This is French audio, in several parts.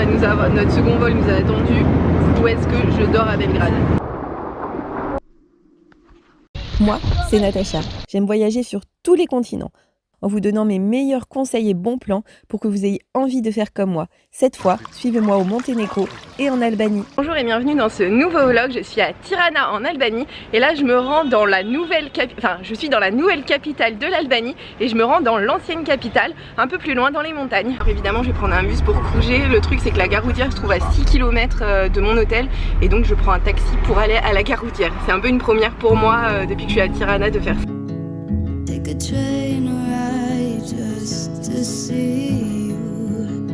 notre second vol nous a attendu. Où est-ce que je dors à Belgrade? Moi, c'est Natacha. J'aime voyager sur tous les continents, en vous donnant mes meilleurs conseils et bons plans pour que vous ayez envie de faire comme moi. Cette fois, suivez-moi au Monténégro et en Albanie. Bonjour et bienvenue dans ce nouveau vlog. Je suis à Tirana en Albanie et là je me rends dans la nouvelle je suis dans la nouvelle capitale de l'Albanie et je me rends dans l'ancienne capitale, un peu plus loin dans les montagnes. Alors évidemment je vais prendre un bus pour Krušje. Le truc c'est que la gare routière se trouve à 6 km de mon hôtel et donc je prends un taxi pour aller à la gare routière. C'est un peu une première pour moi depuis que je suis à Tirana de faire ça. Just to see you,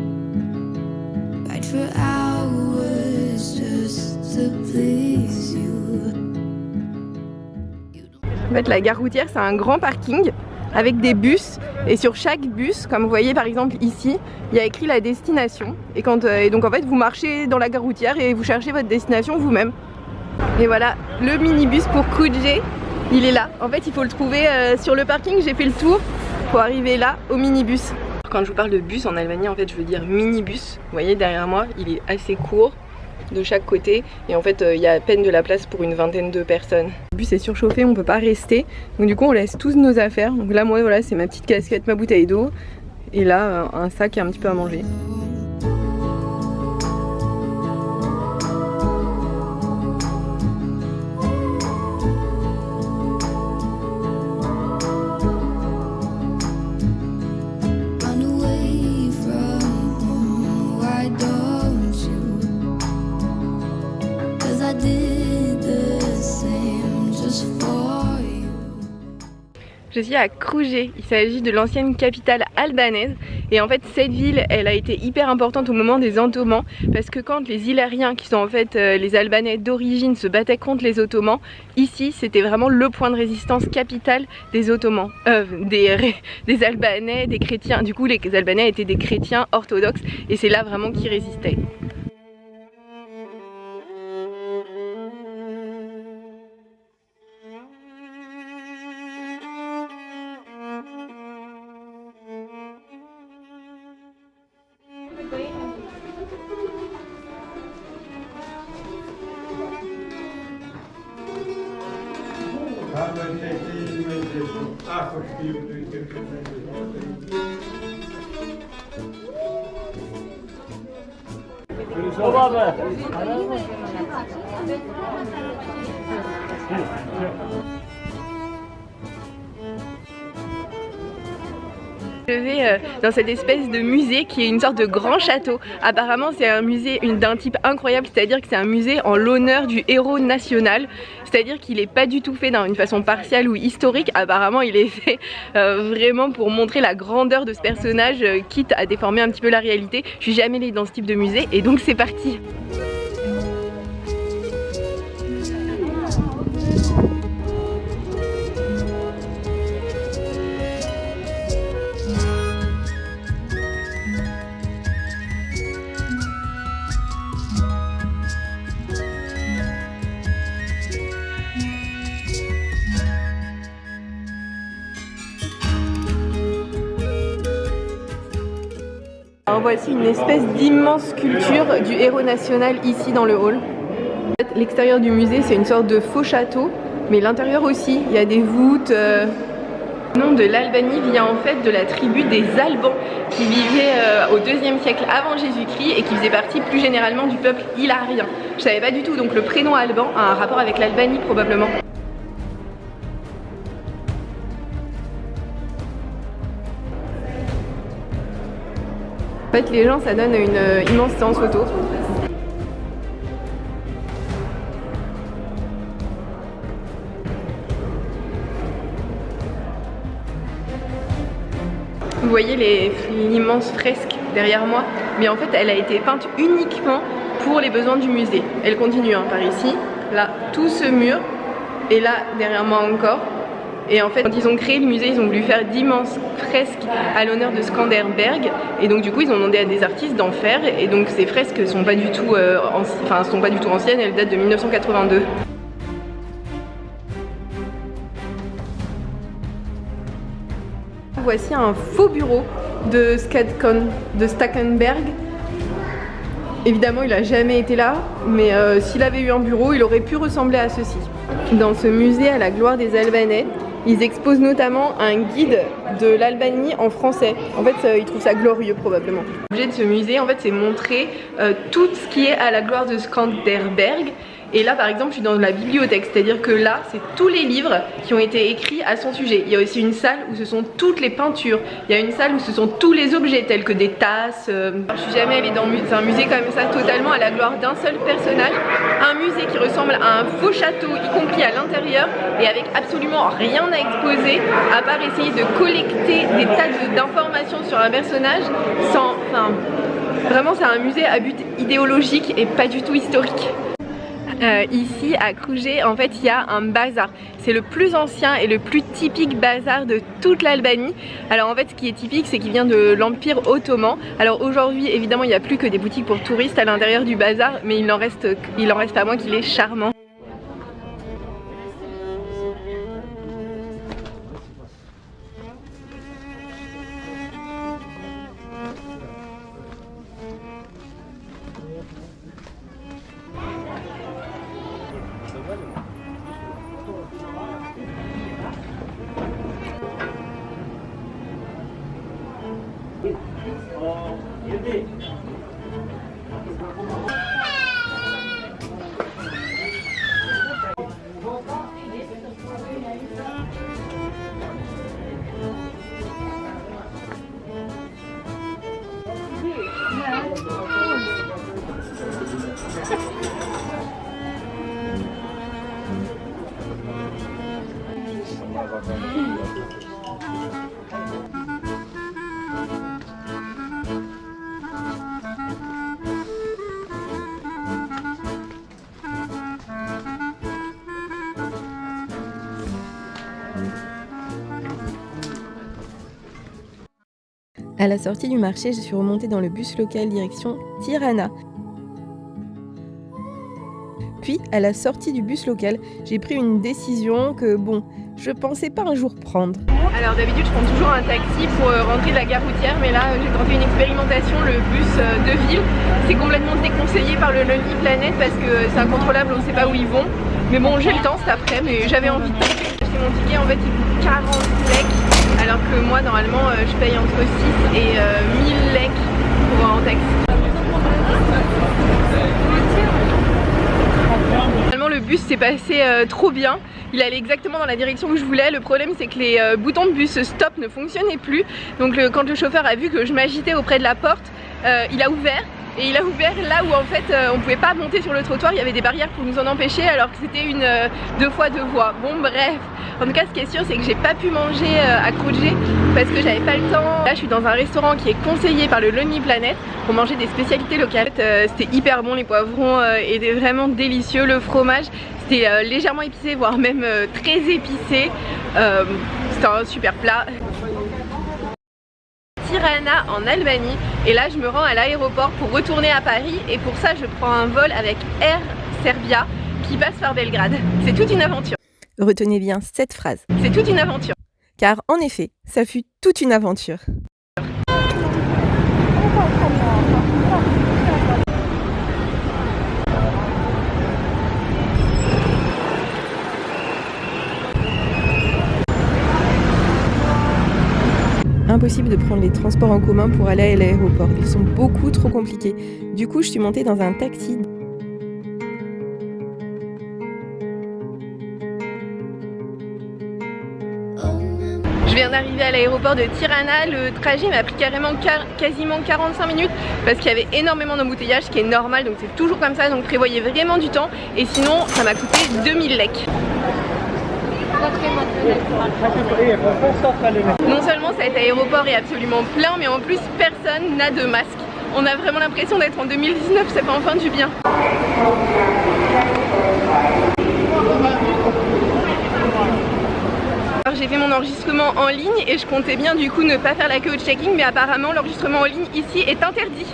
fight for hours just to please you. En fait la gare routière c'est un grand parking avec des bus et sur chaque bus, comme vous voyez par exemple ici, il y a écrit la destination et donc en fait vous marchez dans la gare routière et vous cherchez votre destination vous-même. Et voilà le minibus pour Krušje, il est là. En fait il faut le trouver sur le parking, j'ai fait le tour pour arriver là au minibus. Quand je vous parle de bus en Albanie, en fait je veux dire minibus. Vous voyez derrière moi, il est assez court de chaque côté et en fait il y a à peine de la place pour une vingtaine de personnes. Le bus est surchauffé, on peut pas rester, donc du coup on laisse tous nos affaires. Donc là moi voilà, c'est ma petite casquette, ma bouteille d'eau et là un sac et un petit peu à manger. Je suis à Krušje, il s'agit de l'ancienne capitale albanaise et en fait cette ville elle a été hyper importante au moment des Ottomans parce que quand les Ilériens qui sont en fait les Albanais d'origine se battaient contre les Ottomans, ici c'était vraiment le point de résistance capital des Ottomans, des Albanais, des chrétiens. Du coup les Albanais étaient des chrétiens orthodoxes et c'est là vraiment qu'ils résistaient. Je vais dans cette espèce de musée qui est une sorte de grand château. Apparemment c'est un musée d'un type incroyable, c'est-à-dire que c'est un musée en l'honneur du héros national. C'est-à-dire qu'il n'est pas du tout fait d'une façon partiale ou historique. Apparemment il est fait vraiment pour montrer la grandeur de ce personnage, quitte à déformer un petit peu la réalité. Je suis jamais allée dans ce type de musée et donc c'est parti. Alors voici une espèce d'immense sculpture du héros national ici dans le hall. En fait, l'extérieur du musée c'est une sorte de faux château, mais l'intérieur aussi, il y a des voûtes. Le nom de l'Albanie vient en fait de la tribu des Albans qui vivaient au 2e siècle avant Jésus-Christ et qui faisaient partie plus généralement du peuple ilarien. Je savais pas du tout, donc le prénom Alban a un rapport avec l'Albanie probablement. En fait les gens ça donne une immense séance photo. Vous voyez l'immense fresque derrière moi, mais en fait elle a été peinte uniquement pour les besoins du musée. Elle continue par ici, là tout ce mur, et là derrière moi encore. Et en fait quand ils ont créé le musée ils ont voulu faire d'immenses fresques à l'honneur de Skanderberg et donc du coup ils ont demandé à des artistes d'en faire et donc ces fresques sont pas du tout anciennes, elles datent de 1982. Voici un faux bureau de Stackenberg. Évidemment, il a jamais été là, mais s'il avait eu un bureau, il aurait pu ressembler à ceci. Dans ce musée à la gloire des Albanais, ils exposent notamment un guide de l'Albanie en français. En fait, ils trouvent ça glorieux probablement. L'objet de ce musée, en fait, c'est montrer tout ce qui est à la gloire de Skanderberg. Et là par exemple je suis dans la bibliothèque, c'est-à-dire que là c'est tous les livres qui ont été écrits à son sujet. Il y a aussi une salle où ce sont toutes les peintures, il y a une salle où ce sont tous les objets tels que des tasses. Je suis jamais allée dans un musée comme ça totalement à la gloire d'un seul personnage. Un musée qui ressemble à un faux château, y compris à l'intérieur, et avec absolument rien à exposer à part essayer de collecter des tas d'informations sur un personnage sans... Enfin, vraiment c'est un musée à but idéologique et pas du tout historique. Ici à Krušje, en fait il y a un bazar. C'est le plus ancien et le plus typique bazar de toute l'Albanie. Alors en fait ce qui est typique c'est qu'il vient de l'Empire ottoman. Alors aujourd'hui évidemment il n'y a plus que des boutiques pour touristes à l'intérieur du bazar, mais il en reste pas moins qu'il est charmant. À la sortie du marché, je suis remontée dans le bus local direction Tirana. Puis, à la sortie du bus local, j'ai pris une décision que, bon, je pensais pas un jour prendre. Alors d'habitude je prends toujours un taxi pour rentrer de la gare routière, mais là j'ai tenté une expérimentation, le bus de ville. C'est complètement déconseillé par le Lonely Planet parce que c'est incontrôlable, on ne sait pas où ils vont. Mais bon, j'ai le temps cet après, mais j'avais envie de tester. J'ai mon ticket, en fait il coûte 40 lek, alors que moi normalement je paye entre 6 et 1000 lek pour un taxi. Finalement le bus s'est passé trop bien, il allait exactement dans la direction que je voulais. Le problème c'est que les boutons de bus stop ne fonctionnaient plus. Donc quand le chauffeur a vu que je m'agitais auprès de la porte, il a ouvert. Et il a ouvert là où en fait on pouvait pas monter sur le trottoir, il y avait des barrières pour nous en empêcher alors que c'était une 2 fois 2 voies. Bon bref, en tout cas ce qui est sûr c'est que j'ai pas pu manger à Krušje parce que j'avais pas le temps. Là je suis dans un restaurant qui est conseillé par le Lonely Planet pour manger des spécialités locales. C'était hyper bon, les poivrons étaient vraiment délicieux, le fromage c'était légèrement épicé voire même très épicé. C'était un super plat. Tirana en Albanie, et là je me rends à l'aéroport pour retourner à Paris, et pour ça je prends un vol avec Air Serbia qui passe par Belgrade. C'est toute une aventure. Retenez bien cette phrase. C'est toute une aventure. Car en effet, ça fut toute une aventure. Impossible de prendre les transports en commun pour aller à l'aéroport, ils sont beaucoup trop compliqués. Du coup, je suis montée dans un taxi. Je viens d'arriver à l'aéroport de Tirana, le trajet m'a pris quasiment 45 minutes parce qu'il y avait énormément d'embouteillages, ce qui est normal, donc c'est toujours comme ça, donc prévoyez vraiment du temps, et sinon ça m'a coûté 2000 lek. Non seulement cet aéroport est absolument plein, mais en plus personne n'a de masque. On a vraiment l'impression d'être en 2019, ça fait enfin du bien. Alors j'ai fait mon enregistrement en ligne et je comptais bien du coup ne pas faire la queue au checking, mais apparemment l'enregistrement en ligne ici est interdit.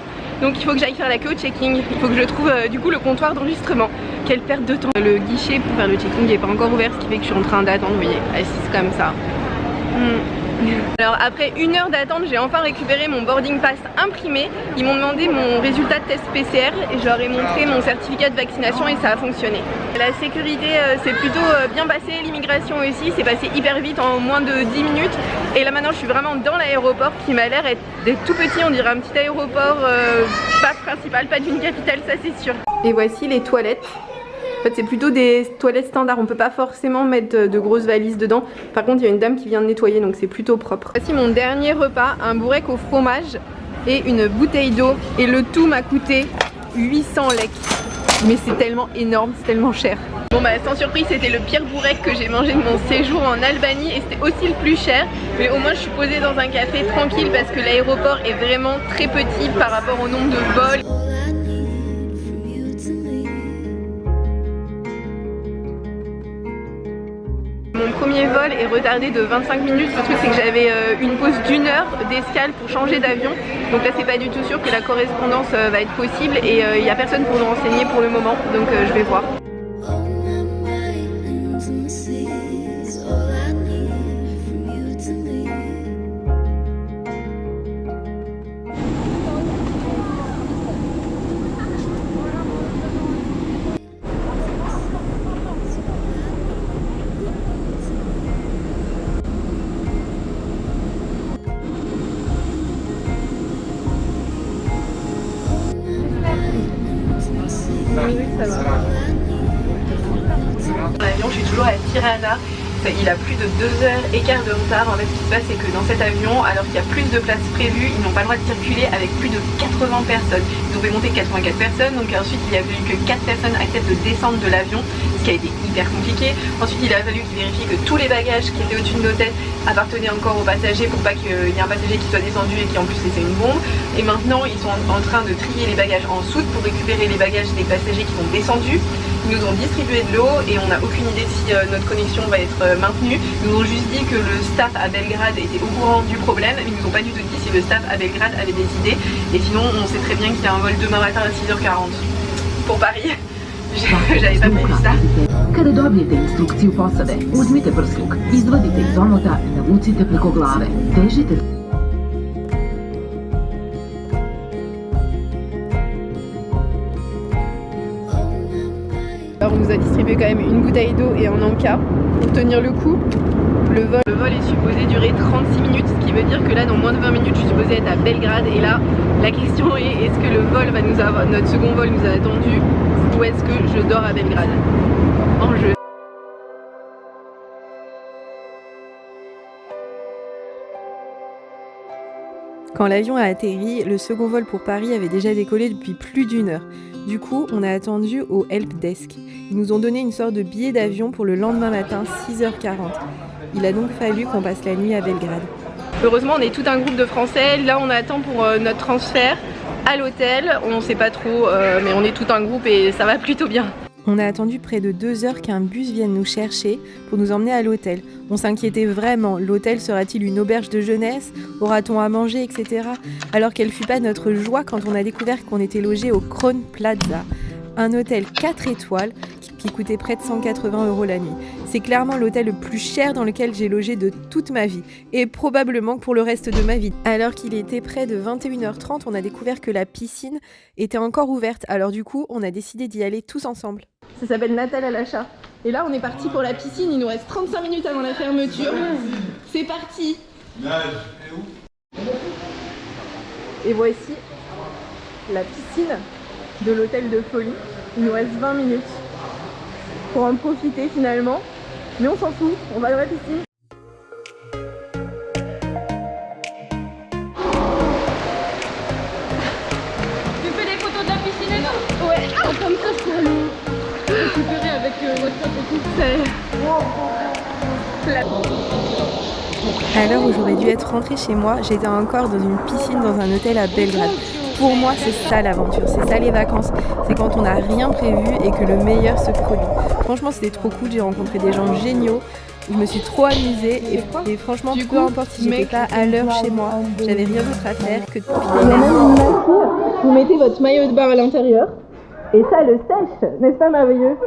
Donc il faut que j'aille faire la queue au checking, il faut que je trouve du coup le comptoir d'enregistrement. Quelle perte de temps. Le guichet pour faire le checking n'est pas encore ouvert, ce qui fait que je suis en train d'attendre, vous voyez, assise comme ça. Alors après 1 heure d'attente, j'ai enfin récupéré mon boarding pass imprimé. Ils m'ont demandé mon résultat de test PCR et je leur ai montré mon certificat de vaccination et ça a fonctionné. La sécurité c'est plutôt bien passé, l'immigration aussi, c'est passé hyper vite en moins de 10 minutes. Et là maintenant je suis vraiment dans l'aéroport qui m'a l'air d'être tout petit, on dirait un petit aéroport, pas principal, pas d'une capitale, ça c'est sûr. Et voici les toilettes. En fait c'est plutôt des toilettes standards, on peut pas forcément mettre de grosses valises dedans. Par contre il y a une dame qui vient de nettoyer donc c'est plutôt propre. Voici mon dernier repas, un bourrec au fromage et une bouteille d'eau. Et le tout m'a coûté 800 lek. Mais c'est tellement énorme, c'est tellement cher. Bon bah sans surprise c'était le pire bourrec que j'ai mangé de mon séjour en Albanie et c'était aussi le plus cher. Mais au moins je suis posée dans un café tranquille parce que l'aéroport est vraiment très petit par rapport au nombre de vols. Mon premier vol est retardé de 25 minutes, le truc c'est que j'avais une pause d'1 heure d'escale pour changer d'avion. Donc là c'est pas du tout sûr que la correspondance va être possible et il n'y a personne pour nous renseigner pour le moment, donc je vais voir. Ça va. Dans l'avion, je suis toujours à Tirana. Il a plus de 2h15 de retard. En fait, ce qui se passe, c'est que dans cet avion, alors qu'il y a plus de places prévues, ils n'ont pas le droit de circuler avec plus de 80 personnes. Ils ont fait monter 84 personnes, donc ensuite il a fallu que 4 personnes acceptent de descendre de l'avion, ce qui a été hyper compliqué. Ensuite, il a fallu qu'ils vérifient que tous les bagages qui étaient au-dessus de nos têtes appartenaient encore aux passagers pour pas qu'il y ait un passager qui soit descendu et qui en plus était une bombe. Et maintenant, ils sont en train de trier les bagages en soute pour récupérer les bagages des passagers qui sont descendus. Ils nous ont distribué de l'eau et on n'a aucune idée si notre connexion va être maintenue. Ils nous ont juste dit que le staff à Belgrade était au courant du problème, mais ils nous ont pas du tout dit si le staff à Belgrade avait décidé. Et sinon, on sait très bien qu'il y a un vol demain matin à 6h40 pour Paris. J'avais pas prévu ça. Kada dobijete instrukciju posade, uzmite prsluk, izvadite iz omota i navucite preko glave. Težite. Alors on nous a distribué quand même une bouteille d'eau et un encas pour tenir le coup. Le vol est supposé durer 36 minutes, ce qui veut dire que là dans moins de 20 minutes je suis supposée être à Belgrade et là la question est est-ce que le vol va nous avoir, notre second vol nous a attendu ou est-ce que je dors à Belgrade? En jeu. Quand l'avion a atterri, le second vol pour Paris avait déjà décollé depuis plus d'1 heure. Du coup, on a attendu au helpdesk. Ils nous ont donné une sorte de billet d'avion pour le lendemain matin, 6h40. Il a donc fallu qu'on passe la nuit à Belgrade. Heureusement, on est tout un groupe de Français. Là, on attend pour notre transfert à l'hôtel. On ne sait pas trop, mais on est tout un groupe et ça va plutôt bien. On a attendu près de 2 heures qu'un bus vienne nous chercher pour nous emmener à l'hôtel. On s'inquiétait vraiment, l'hôtel sera-t-il une auberge de jeunesse? Aura-t-on à manger, etc. Alors quelle fut pas notre joie quand on a découvert qu'on était logé au Crown Plaza, un hôtel 4 étoiles qui coûtait près de 180 € la nuit. C'est clairement l'hôtel le plus cher dans lequel j'ai logé de toute ma vie, et probablement pour le reste de ma vie. Alors qu'il était près de 21h30, on a découvert que la piscine était encore ouverte, alors du coup, on a décidé d'y aller tous ensemble. Ça s'appelle Natal à l'achat. Et là, on est parti pour la piscine, il nous reste 35 minutes avant la fermeture. C'est parti. Et voici la piscine de l'hôtel de folie. Il nous reste 20 minutes pour en profiter finalement. Mais on s'en fout, on va dans la piscine. Tu fais des photos de la piscine et tout? Ouais, comme ça je pourrais nous récupérer avec WhatsApp et tout. À l'heure où j'aurais dû être rentrée chez moi, j'étais encore dans une piscine dans un hôtel à Belgrade. Pour moi, c'est ça l'aventure, c'est ça les vacances. C'est quand on n'a rien prévu et que le meilleur se produit. Franchement, c'était trop cool, j'ai rencontré des gens géniaux. Je me suis trop amusée et franchement, peu importe si j'étais pas à l'heure chez moi, j'avais rien d'autre à faire que de profiter. Il y a même une nature. Vous mettez votre maillot de bain à l'intérieur et ça le sèche, n'est-ce pas merveilleux?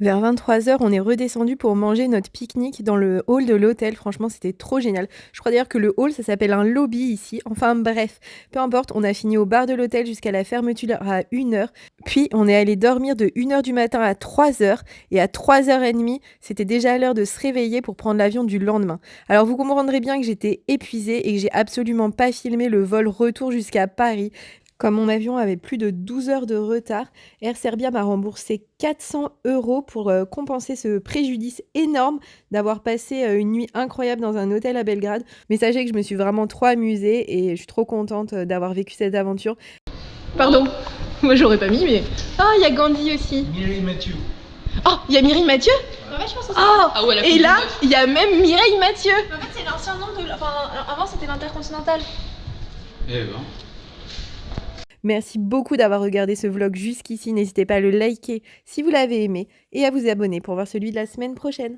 Vers 23h, on est redescendu pour manger notre pique-nique dans le hall de l'hôtel. Franchement, c'était trop génial. Je crois d'ailleurs que le hall, ça s'appelle un lobby ici. Enfin bref, peu importe, on a fini au bar de l'hôtel jusqu'à la fermeture à 1h. Puis, on est allé dormir de 1h du matin à 3h. Et à 3h30, c'était déjà l'heure de se réveiller pour prendre l'avion du lendemain. Alors, vous comprendrez bien que j'étais épuisée et que j'ai absolument pas filmé le vol retour jusqu'à Paris. Comme mon avion avait plus de 12 heures de retard, Air Serbia m'a remboursé 400 € pour compenser ce préjudice énorme d'avoir passé une nuit incroyable dans un hôtel à Belgrade. Mais sachez que je me suis vraiment trop amusée et je suis trop contente d'avoir vécu cette aventure. Pardon, moi j'aurais pas mis, mais... Ah, il y a Gandhi aussi. Mireille Mathieu. Oh, il y a Mireille Mathieu. En fait, je pense que c'est. Oh, Ah ouais, et là, il y a même Mireille Mathieu. En fait, c'est l'ancien nom de. Enfin, avant, c'était l'Intercontinental. Eh ben. Merci beaucoup d'avoir regardé ce vlog jusqu'ici. N'hésitez pas à le liker si vous l'avez aimé et à vous abonner pour voir celui de la semaine prochaine.